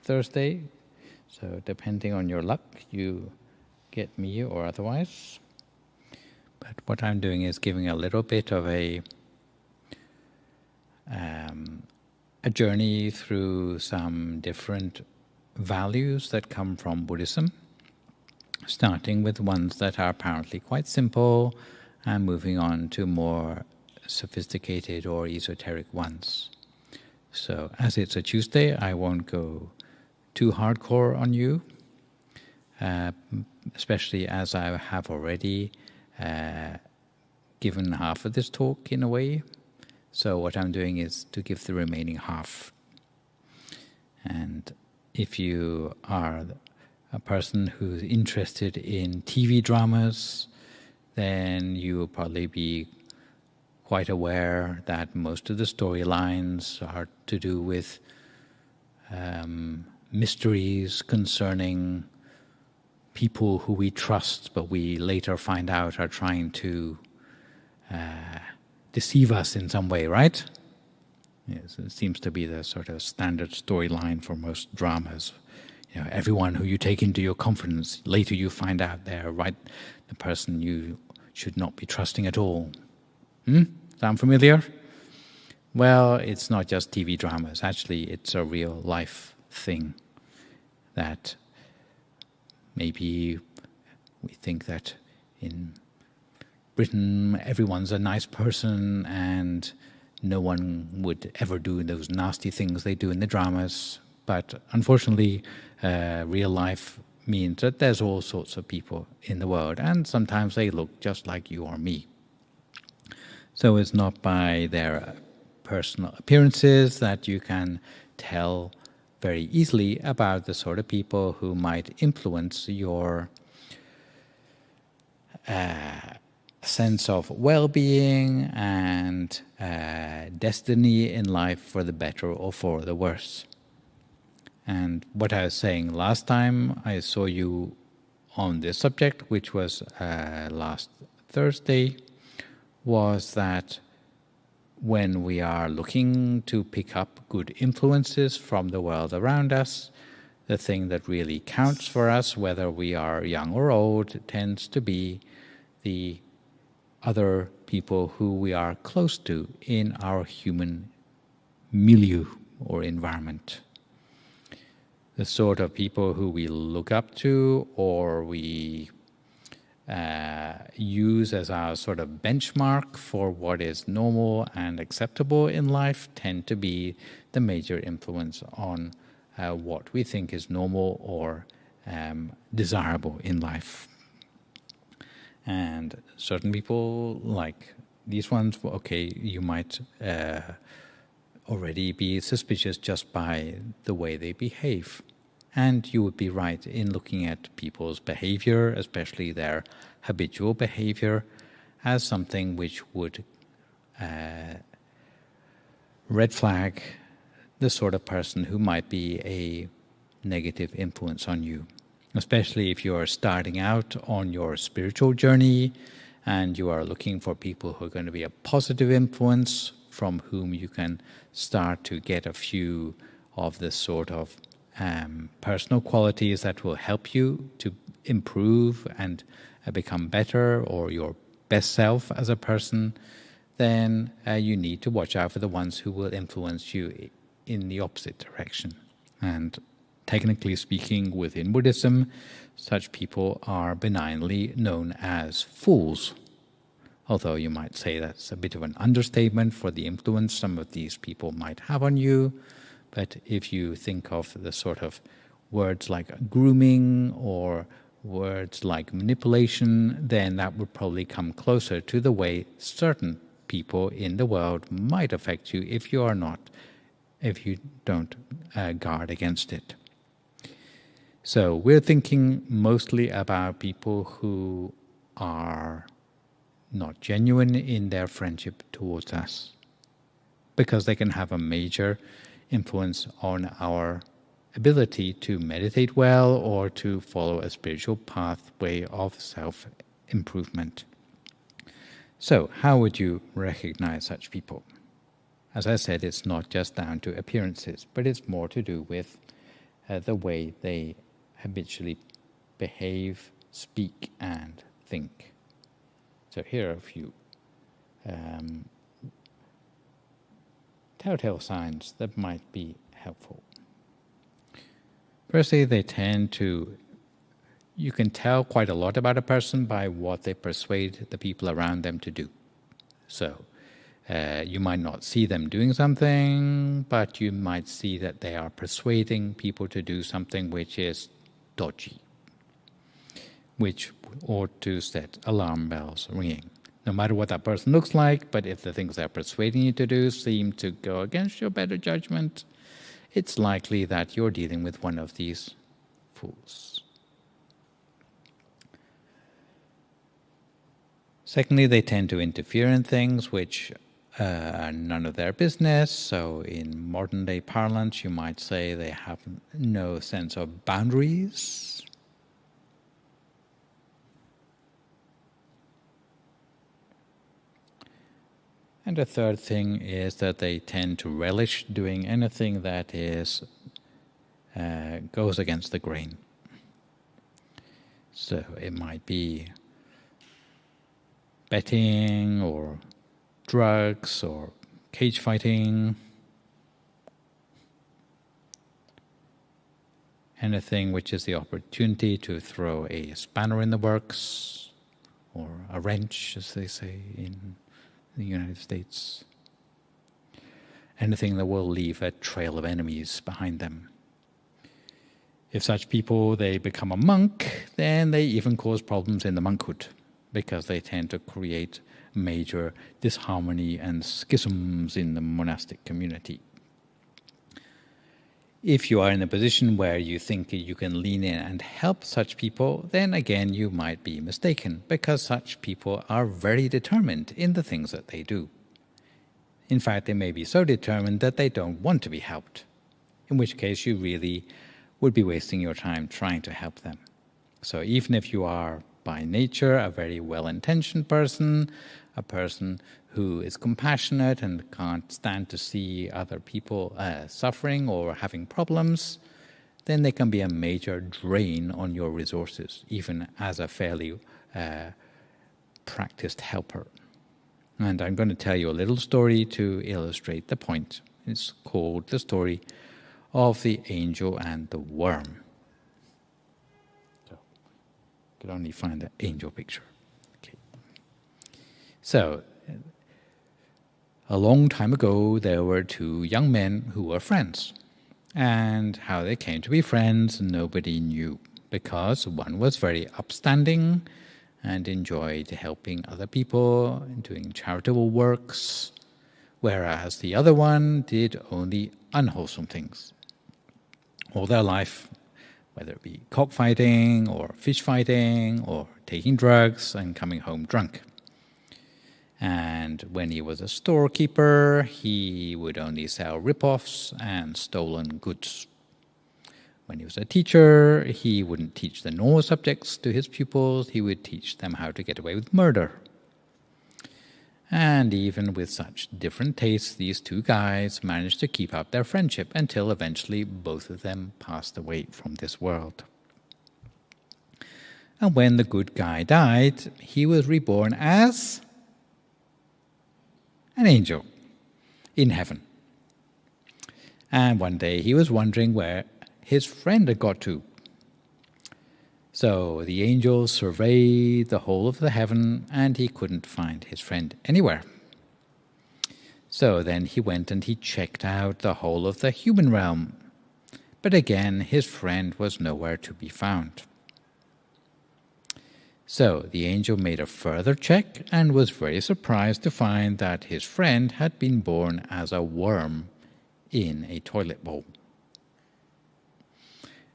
Thursday. So depending on your luck, you get me or otherwise. But what I'm doing is giving a little bit of a journey through some different values that come from Buddhism, starting with ones that are apparently quite simple and moving on to more sophisticated or esoteric ones. So as it's a Tuesday, I won't go too hardcore on you, especially as I have already given half of this talk in a way. So what I'm doing is to give the remaining half. And if you are a person who's interested in TV dramas, then you will probably be quite aware that most of the storylines are to do with mysteries concerning people who we trust, but we later find out are trying to deceive us in some way, right? Yes, it seems to be the sort of standard storyline for most dramas. You know, everyone who you take into your confidence, later you find out they're the person you should not be trusting at all. Sound familiar? Well, it's not just TV dramas. Actually, it's a real life thing that maybe we think that in Britain everyone's a nice person and no one would ever do those nasty things they do in the dramas. But unfortunately, real life means that there's all sorts of people in the world, and sometimes they look just like you or me. So it's not by their personal appearances that you can tell very easily about the sort of people who might influence your sense of well-being and destiny in life, for the better or for the worse. And what I was saying last time I saw you on this subject, which was last Thursday, was that when we are looking to pick up good influences from the world around us, the thing that really counts for us, whether we are young or old, tends to be the other people who we are close to in our human milieu or environment. The sort of people who we look up to or we use as our sort of benchmark for what is normal and acceptable in life tend to be the major influence on what we think is normal or desirable in life. And certain people, like these ones, okay, you might already be suspicious just by the way they behave. And you would be right in looking at people's behavior, especially their habitual behavior, as something which would red flag the sort of person who might be a negative influence on you. Especially if you are starting out on your spiritual journey and you are looking for people who are going to be a positive influence from whom you can start to get a few of the sort of personal qualities that will help you to improve and become better, or your best self as a person, then you need to watch out for the ones who will influence you in the opposite direction. And technically speaking, within Buddhism, such people are benignly known as fools. Although you might say that's a bit of an understatement for the influence some of these people might have on you. But if you think of the sort of words like grooming or words like manipulation, then that would probably come closer to the way certain people in the world might affect you if you don't guard against it. So we're thinking mostly about people who are not genuine in their friendship towards us, because they can have a major influence on our ability to meditate well or to follow a spiritual pathway of self-improvement. So how would you recognize such people? As I said, it's not just down to appearances, but it's more to do with the way they habitually behave, speak, and think. So here are a few telltale signs that might be helpful. Firstly, you can tell quite a lot about a person by what they persuade the people around them to do. So you might not see them doing something, but you might see that they are persuading people to do something which is dodgy, which ought to set alarm bells ringing. No matter what that person looks like, but if the things they're persuading you to do seem to go against your better judgment, it's likely that you're dealing with one of these fools. Secondly, they tend to interfere in things which are none of their business. So in modern day parlance, you might say they have no sense of boundaries. And the third thing is that they tend to relish doing anything that goes against the grain. So it might be betting or drugs or cage fighting, anything which is the opportunity to throw a spanner in the works, or a wrench, as they say in the United States. Anything that will leave a trail of enemies behind them. If such people, they become a monk, then they even cause problems in the monkhood, because they tend to create major disharmony and schisms in the monastic community. If you are in a position where you think you can lean in and help such people, then again you might be mistaken, because such people are very determined in the things that they do. In fact, they may be so determined that they don't want to be helped, in which case you really would be wasting your time trying to help them. So even if you are by nature a very well-intentioned person, a person who is compassionate and can't stand to see other people suffering or having problems, then they can be a major drain on your resources, even as a fairly practiced helper. And I'm going to tell you a little story to illustrate the point. It's called the story of the angel and the worm. So, I could only find the angel picture. Okay. So, a long time ago, there were two young men who were friends. And how they came to be friends, nobody knew, because one was very upstanding and enjoyed helping other people and doing charitable works, whereas the other one did only unwholesome things. All their life, whether it be cockfighting or fish fighting or taking drugs and coming home drunk. And when he was a storekeeper, he would only sell rip-offs and stolen goods. When he was a teacher, he wouldn't teach the normal subjects to his pupils, he would teach them how to get away with murder. And even with such different tastes, these two guys managed to keep up their friendship until eventually both of them passed away from this world. And when the good guy died, he was reborn as an angel in heaven. And one day he was wondering where his friend had got to. So the angel surveyed the whole of the heaven, and he couldn't find his friend anywhere. So then he went and he checked out the whole of the human realm. But again, his friend was nowhere to be found. So the angel made a further check and was very surprised to find that his friend had been born as a worm in a toilet bowl.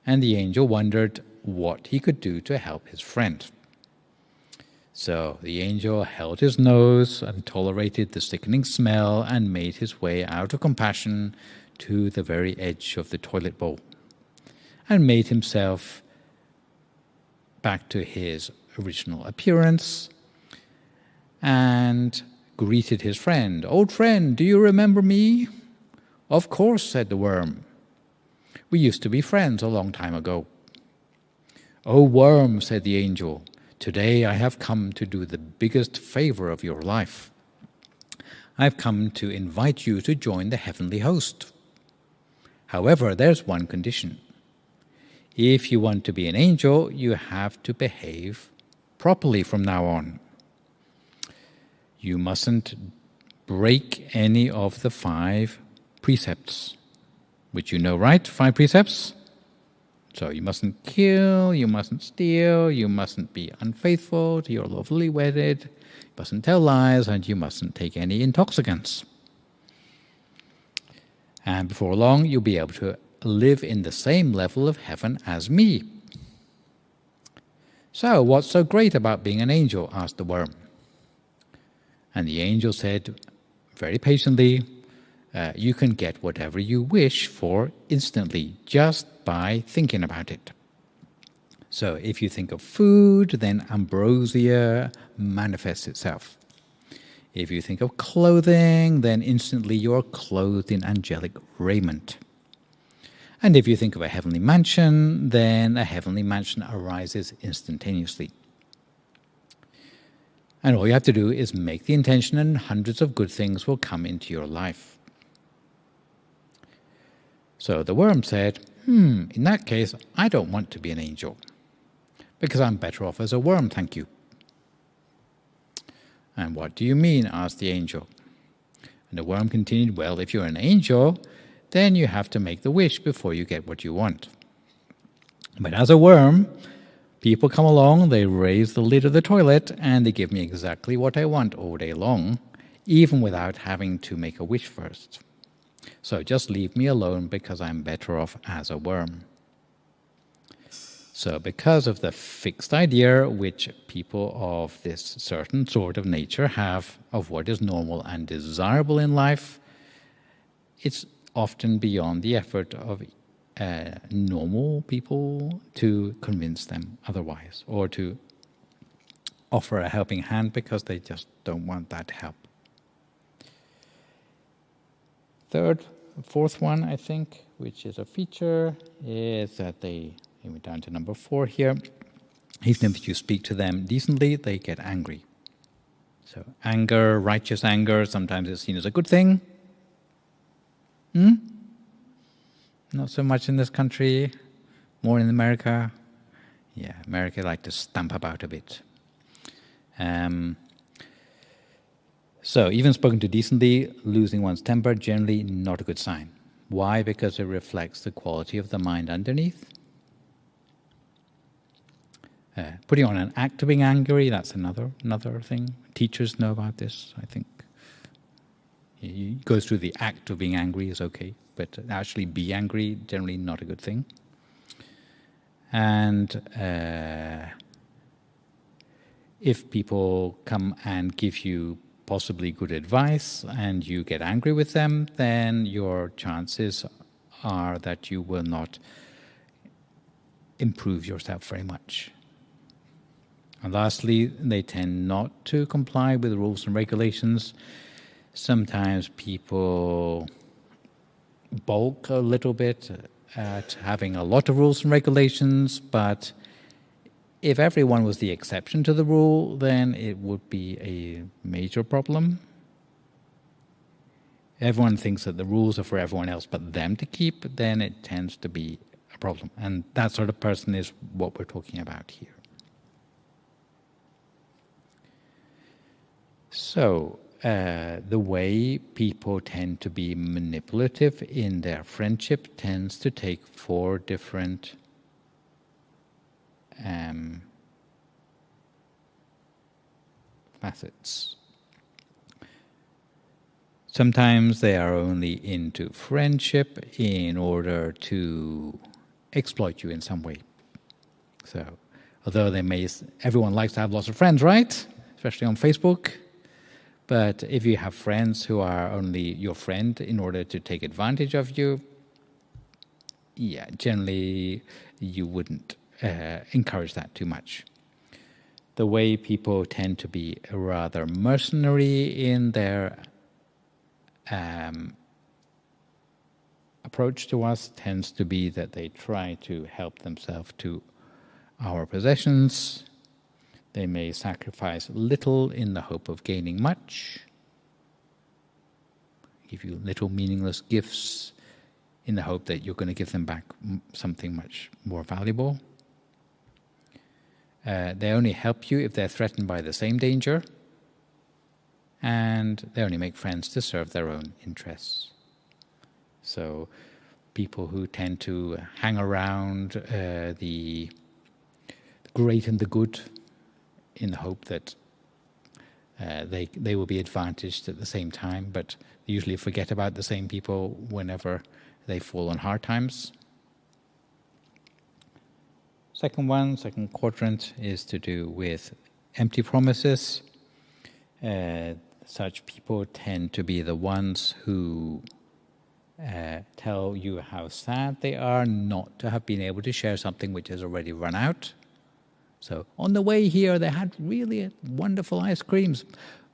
And the angel wondered what he could do to help his friend. So the angel held his nose and tolerated the sickening smell and made his way out of compassion to the very edge of the toilet bowl and made himself back to his original appearance and greeted his friend. "Old friend, do you remember me?" "Of course," said the worm. We used to be friends a long time ago." "Oh, worm," said the angel, "today I have come to do the biggest favor of your life. I've come to invite you to join the heavenly host. However, there's one condition. If you want to be an angel, you have to behave properly from now on. You mustn't break any of the 5 precepts, which you know, right? 5 precepts? So you mustn't kill, you mustn't steal, you mustn't be unfaithful to your lawfully wedded, you mustn't tell lies, and you mustn't take any intoxicants. And before long, you'll be able to live in the same level of heaven as me." "So, what's so great about being an angel?" asked the worm. And the angel said, very patiently, "You can get whatever you wish for instantly, just by thinking about it. So if you think of food, then ambrosia manifests itself. If you think of clothing, then instantly you are clothed in angelic raiment. And if you think of a heavenly mansion, then a heavenly mansion arises instantaneously. And all you have to do is make the intention, and hundreds of good things will come into your life." So the worm said, "In that case, I don't want to be an angel, because I'm better off as a worm, thank you." "And what do you mean?" asked the angel. And the worm continued, "Well, if you're an angel, then you have to make the wish before you get what you want. But as a worm, people come along, they raise the lid of the toilet, and they give me exactly what I want all day long, even without having to make a wish first. So just leave me alone, because I'm better off as a worm." So because of the fixed idea which people of this certain sort of nature have of what is normal and desirable in life, it's often beyond the effort of normal people to convince them otherwise, or to offer a helping hand, because they just don't want that help. Fourth one, I think, which is a feature, is that they went down to number 4 here. Even if you speak to them decently, they get angry. So anger, righteous anger, sometimes it's seen as a good thing. Not so much in this country, more in America. Yeah, America like to stamp about a bit. So even spoken to decently, losing one's temper, generally not a good sign. Why? Because it reflects the quality of the mind underneath. Putting on an act of being angry, that's another thing. Teachers know about this, I think. You go through the act of being angry is okay, but actually be angry, generally not a good thing. And if people come and give you possibly good advice and you get angry with them, then your chances are that you will not improve yourself very much. And lastly, they tend not to comply with rules and regulations. Sometimes people balk a little bit at having a lot of rules and regulations, but if everyone was the exception to the rule, then it would be a major problem. Everyone thinks that the rules are for everyone else but them to keep, then it tends to be a problem. And that sort of person is what we're talking about here. So, the way people tend to be manipulative in their friendship tends to take 4 different facets. Sometimes they are only into friendship in order to exploit you in some way. So, although everyone likes to have lots of friends, right? Especially on Facebook. But if you have friends who are only your friend in order to take advantage of you, yeah, generally you wouldn't encourage that too much. The way people tend to be rather mercenary in their approach to us tends to be that they try to help themselves to our possessions. They may sacrifice little in the hope of gaining much, give you little meaningless gifts in the hope that you're going to give them back something much more valuable. They only help you if they're threatened by the same danger, and they only make friends to serve their own interests. So people who tend to hang around the great and the good in the hope that they will be advantaged at the same time, but usually forget about the same people whenever they fall on hard times. Second quadrant, is to do with empty promises. Such people tend to be the ones who tell you how sad they are not to have been able to share something which has already run out. So on the way here, they had really wonderful ice creams.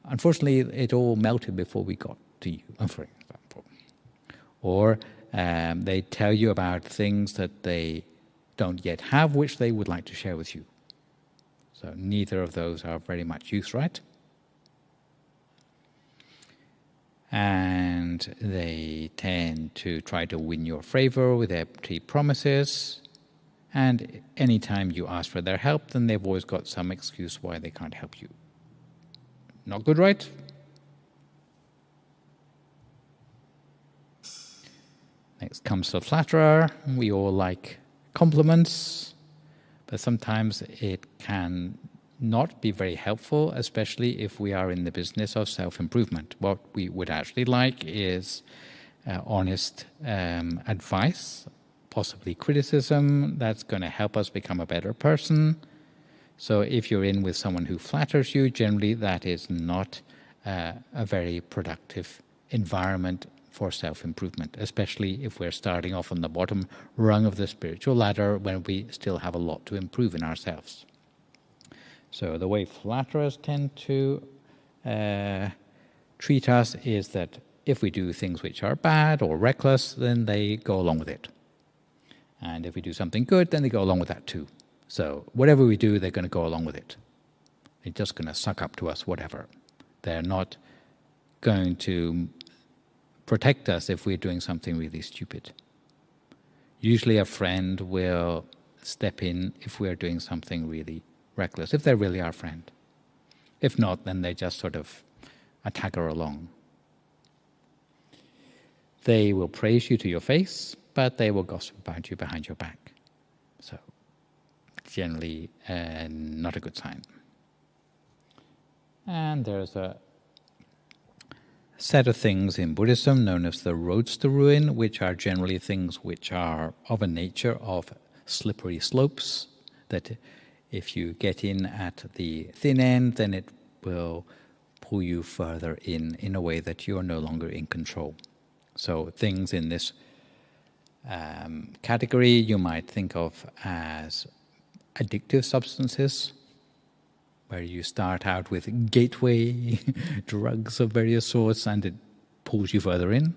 Unfortunately, it all melted before we got to you, for example. Or they tell you about things that they don't yet have, which they would like to share with you. So neither of those are very much use, right? And they tend to try to win your favor with empty promises. And anytime you ask for their help, then they've always got some excuse why they can't help you. Not good, right? Next comes the flatterer. We all like compliments, but sometimes it can not be very helpful, especially if we are in the business of self-improvement. What we would actually like is honest advice, possibly criticism that's going to help us become a better person. So if you're in with someone who flatters you, generally that is not a very productive environment for self-improvement, especially if we're starting off on the bottom rung of the spiritual ladder when we still have a lot to improve in ourselves. So the way flatterers tend to treat us is that if we do things which are bad or reckless, then they go along with it. And if we do something good, then they go along with that too. So whatever we do, they're going to go along with it. They're just going to suck up to us, whatever. They're not going to protect us if we're doing something really stupid. Usually a friend will step in if we're doing something really reckless, if they're really our friend. If not, then they just sort of tagger along. They will praise you to your face, but they will gossip about you behind your back. So, generally, not a good sign. And there's a set of things in Buddhism known as the roads to ruin, which are generally things which are of a nature of slippery slopes, that if you get in at the thin end, then it will pull you further in a way that you are no longer in control. So things in this category you might think of as addictive substances, where you start out with gateway drugs of various sorts and it pulls you further in.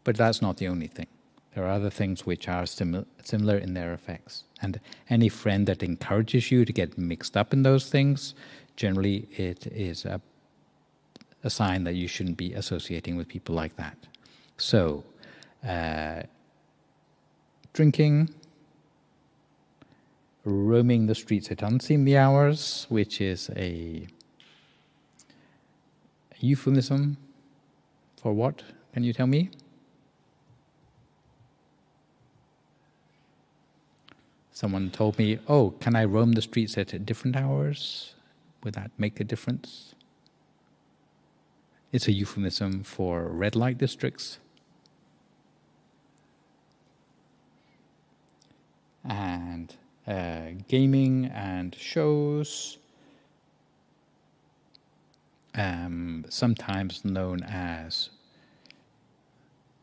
But that's not the only thing. There are other things which are similar in their effects. And any friend that encourages you to get mixed up in those things, generally it is a sign that you shouldn't be associating with people like that. So, drinking, roaming the streets at unseemly hours, which is a euphemism for what? Can you tell me? Someone told me, oh, can I roam the streets at different hours? Would that make a difference? It's a euphemism for red light districts. And gaming and shows, sometimes known as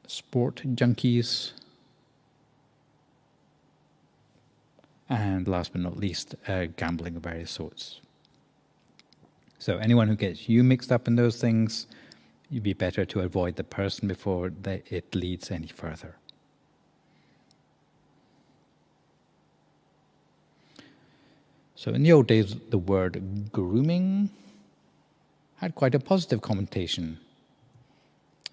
sport junkies, and last but not least, gambling of various sorts. So anyone who gets you mixed up in those things, you'd be better to avoid the person before it leads any further. So in the old days, the word grooming had quite a positive connotation.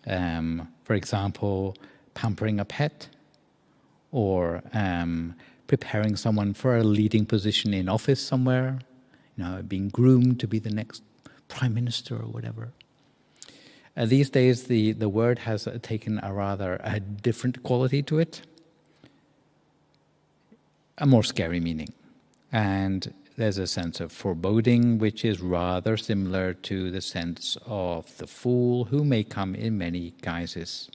For example, pampering a pet, or preparing someone for a leading position in office somewhere, being groomed to be the next prime minister or whatever. These days, the word has taken a different quality to it, a more scary meaning. And there's a sense of foreboding, which is rather similar to the sense of the fool, who may come in many guises.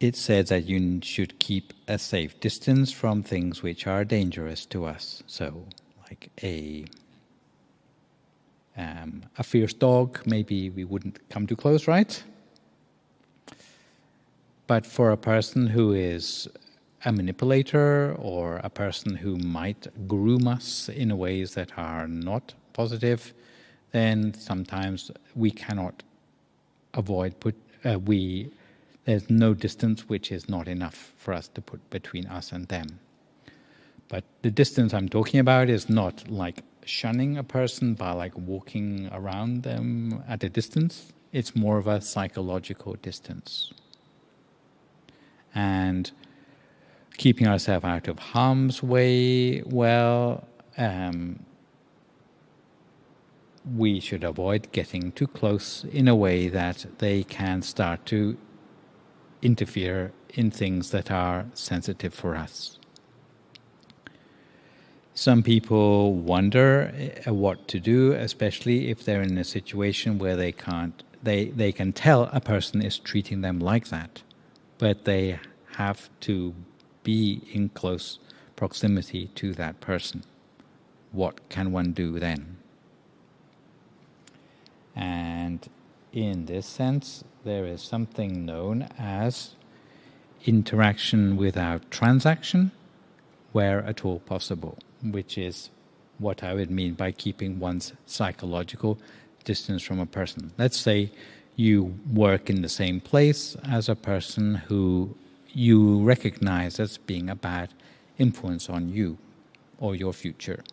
It says that you should keep a safe distance from things which are dangerous to us. So, like a fierce dog, maybe we wouldn't come too close, right? But for a person who is a manipulator, or a person who might groom us in ways that are not positive, then sometimes we cannot avoid there's no distance which is not enough for us to put between us and them. But the distance I'm talking about is not like shunning a person by like walking around them at a distance. It's more of a psychological distance. And keeping ourselves out of harm's way, we should avoid getting too close in a way that they can start to interfere in things that are sensitive for us. Some people wonder what to do, especially if they're in a situation where they can tell a person is treating them like that, but they have to be in close proximity to that person. What can one do then? And in this sense, there is something known as interaction without transaction, where at all possible, which is what I would mean by keeping one's psychological distance from a person. Let's say you work in the same place as a person who you recognize as being a bad influence on you or your future.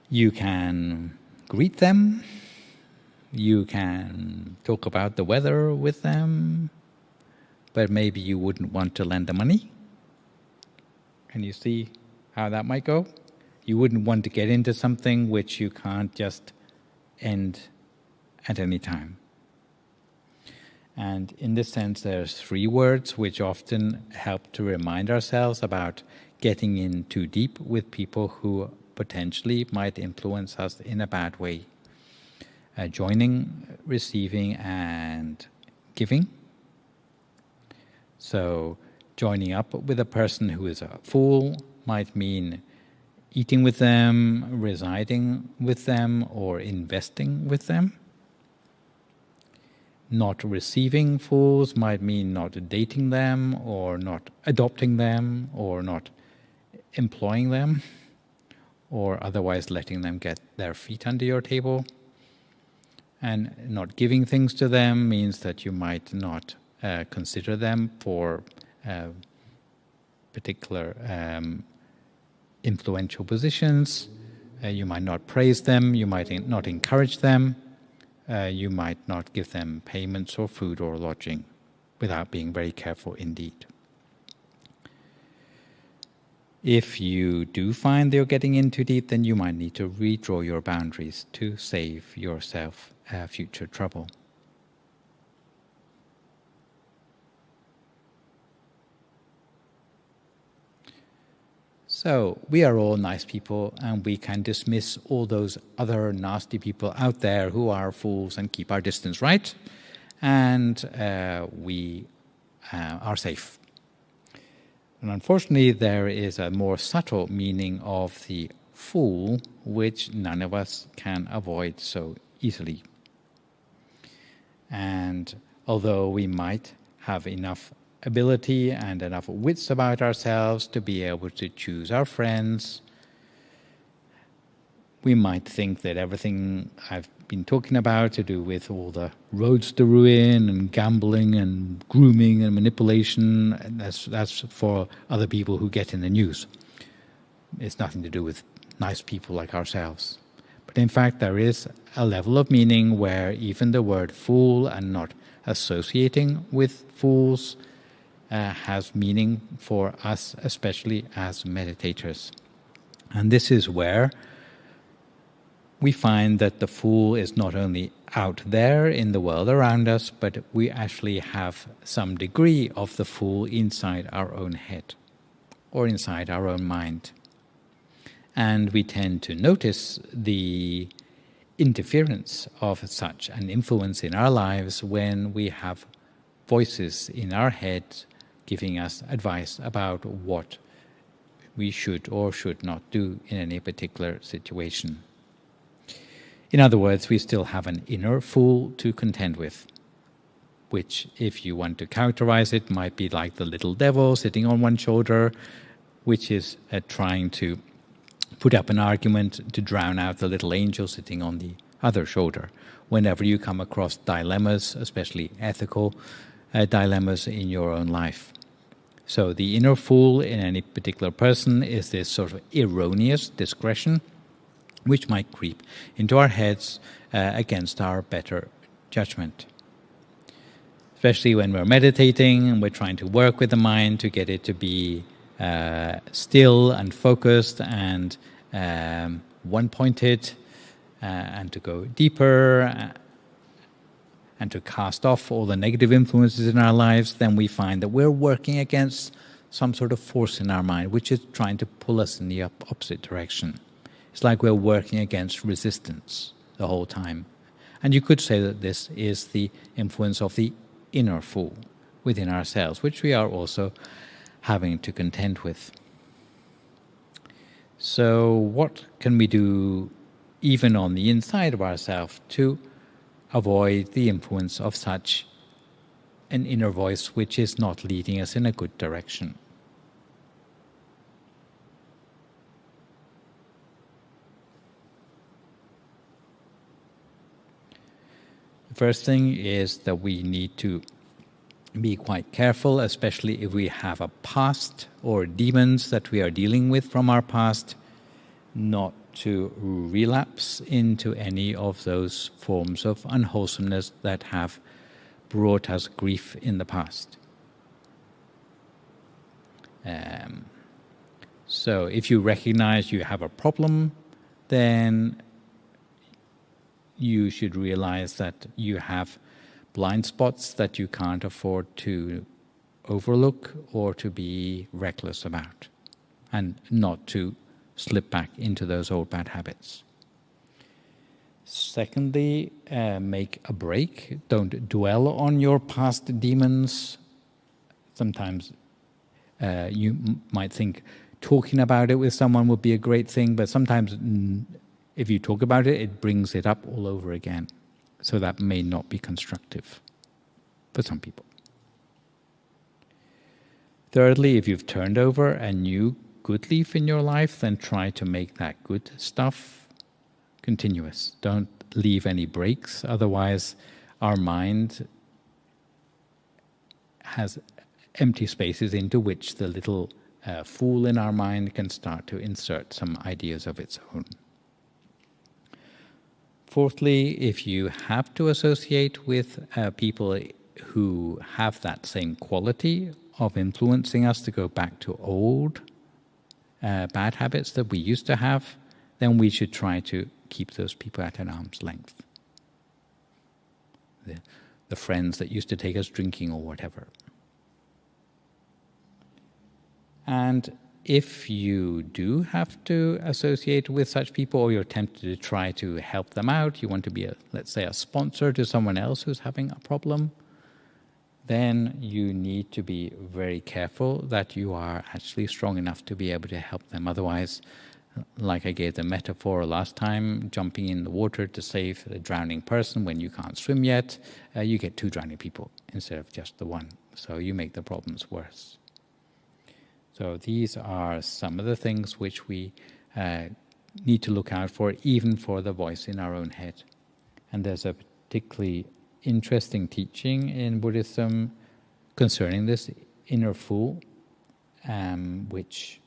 You can greet them, you can talk about the weather with them, but maybe you wouldn't want to lend them money. Can you see how that might go? You wouldn't want to get into something which you can't just end at any time. And in this sense, there's 3 words which often help to remind ourselves about getting in too deep with people who potentially might influence us in a bad way. Joining, receiving, and giving. So joining up with a person who is a fool might mean eating with them, residing with them, or investing with them. Not receiving fools might mean not dating them, or not adopting them, or not employing them, or otherwise letting them get their feet under your table. And not giving things to them means that you might not consider them for particular influential positions. You might not praise them, you might not encourage them. You might not give them payments or food or lodging without being very careful indeed. If you do find they're getting in too deep, then you might need to redraw your boundaries to save yourself future trouble. So we are all nice people, and we can dismiss all those other nasty people out there who are fools and keep our distance, right? And we are safe. And unfortunately, there is a more subtle meaning of the fool, which none of us can avoid so easily. And although we might have enough ability and enough wits about ourselves to be able to choose our friends, we might think that everything I've been talking about to do with all the roads to ruin and gambling and grooming and manipulation, that's for other people who get in the news. It's nothing to do with nice people like ourselves. But in fact, there is a level of meaning where even the word fool and not associating with fools has meaning for us, especially as meditators. And this is where we find that the fool is not only out there in the world around us, but we actually have some degree of the fool inside our own head or inside our own mind. And we tend to notice the interference of such an influence in our lives when we have voices in our head giving us advice about what we should or should not do in any particular situation. In other words, we still have an inner fool to contend with, which, if you want to characterize it, might be like the little devil sitting on one shoulder, which is trying to put up an argument to drown out the little angel sitting on the other shoulder. Whenever you come across dilemmas, especially ethical dilemmas in your own life. So the inner fool in any particular person is this sort of erroneous discretion, which might creep into our heads against our better judgment. Especially when we're meditating and we're trying to work with the mind to get it to be still and focused and one-pointed and to go deeper and to cast off all the negative influences in our lives, then we find that we're working against some sort of force in our mind which is trying to pull us in the opposite direction. It's like we're working against resistance the whole time. And you could say that this is the influence of the inner fool within ourselves, which we are also having to contend with. So what can we do even on the inside of ourselves to avoid the influence of such an inner voice which is not leading us in a good direction? The first thing is that we need to be quite careful, especially if we have a past or demons that we are dealing with from our past, not to relapse into any of those forms of unwholesomeness that have brought us grief in the past. So if you recognize you have a problem, then you should realize that you have blind spots that you can't afford to overlook or to be reckless about, and not to slip back into those old bad habits. Secondly, make a break. Don't dwell on your past demons. Sometimes you might think talking about it with someone would be a great thing, but sometimes if you talk about it, it brings it up all over again. So that may not be constructive for some people. Thirdly, if you've turned over a new good leaf in your life, then try to make that good stuff continuous. Don't leave any breaks, otherwise our mind has empty spaces into which the little fool in our mind can start to insert some ideas of its own. Fourthly, if you have to associate with people who have that same quality of influencing us to go back to old bad habits that we used to have, then we should try to keep those people at an arm's length. The friends that used to take us drinking or whatever. And if you do have to associate with such people, or you're tempted to try to help them out, you want to be, let's say, a sponsor to someone else who's having a problem, then you need to be very careful that you are actually strong enough to be able to help them. Otherwise, like I gave the metaphor last time, jumping in the water to save a drowning person when you can't swim yet, you get 2 drowning people instead of just the one. So you make the problems worse. So these are some of the things which we need to look out for, even for the voice in our own head. And there's a particularly interesting teaching in Buddhism concerning this inner fool, which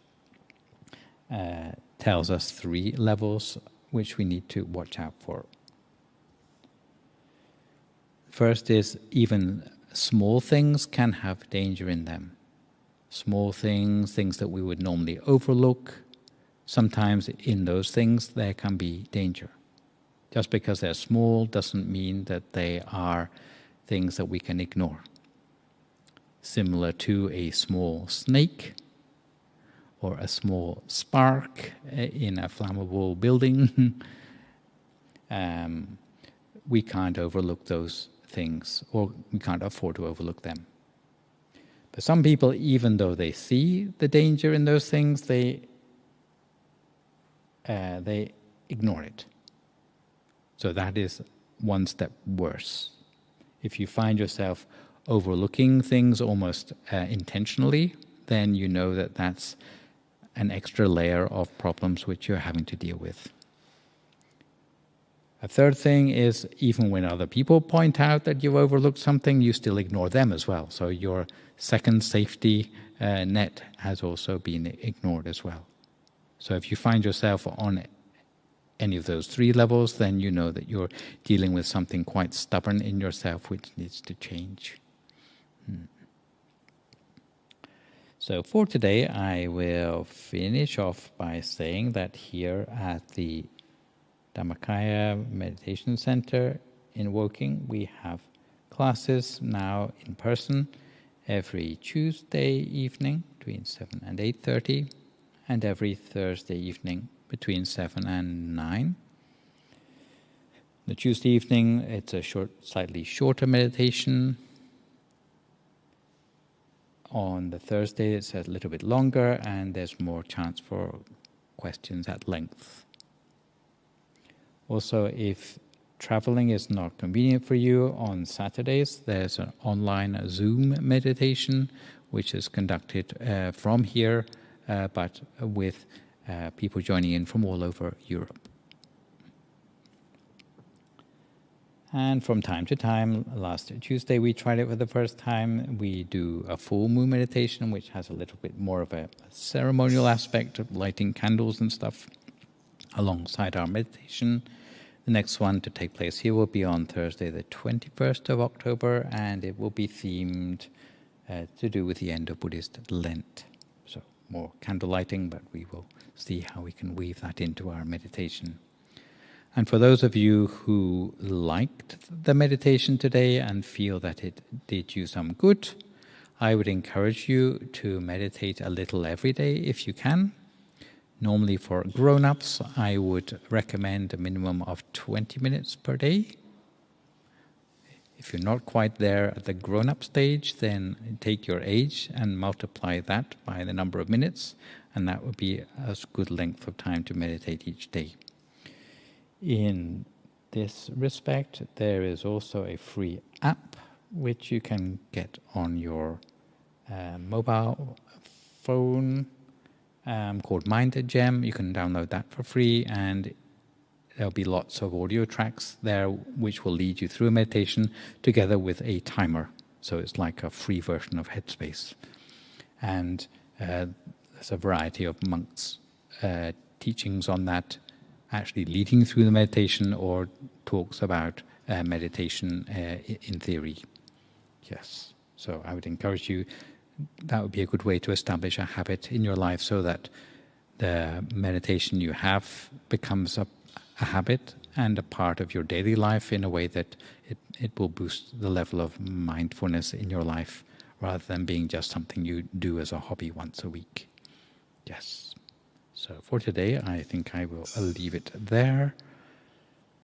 tells us 3 levels which we need to watch out for. First is, even small things can have danger in them. Small things that we would normally overlook, sometimes in those things there can be danger. Just because they're small doesn't mean that they are things that we can ignore. Similar to a small snake or a small spark in a flammable building, we can't overlook those things, or we can't afford to overlook them. But some people, even though they see the danger in those things, they ignore it. So that is one step worse. If you find yourself overlooking things almost intentionally, then you know that that's an extra layer of problems which you're having to deal with. A third thing is, even when other people point out that you've overlooked something, you still ignore them as well. So your second safety net has also been ignored as well. So if you find yourself on any of those 3 levels, then you know that you're dealing with something quite stubborn in yourself which needs to change. So for today, I will finish off by saying that here at the Dhammakaya Meditation Center in Woking, we have classes now in person every Tuesday evening between 7 and 8:30, and every Thursday evening between 7 and 9. The Tuesday evening, it's a slightly shorter meditation. On the Thursday, it's a little bit longer, and there's more chance for questions at length. Also, if traveling is not convenient for you, on Saturdays, there's an online Zoom meditation, which is conducted from here, but with people joining in from all over Europe. And from time to time, last Tuesday we tried it for the first time, we do a full moon meditation, which has a little bit more of a ceremonial aspect of lighting candles and stuff alongside our meditation. The next one to take place here will be on Thursday the 21st of October, and it will be themed to do with the end of Buddhist Lent. So more candle lighting, but we will see how we can weave that into our meditation. And for those of you who liked the meditation today and feel that it did you some good, I would encourage you to meditate a little every day if you can. Normally for grown-ups, I would recommend a minimum of 20 minutes per day. If you're not quite there at the grown-up stage, then take your age and multiply that by the number of minutes, and that would be a good length of time to meditate each day. In this respect, there is also a free app which you can get on your mobile phone called Mind Gem. You can download that for free, and there'll be lots of audio tracks there which will lead you through a meditation together with a timer. So it's like a free version of Headspace. And there's a variety of monks' teachings on that, actually leading through the meditation, or talks about meditation in theory. Yes, so I would encourage you, that would be a good way to establish a habit in your life so that the meditation you have becomes a habit and a part of your daily life in a way that it will boost the level of mindfulness in your life rather than being just something you do as a hobby once a week. Yes. So for today, I think I will leave it there.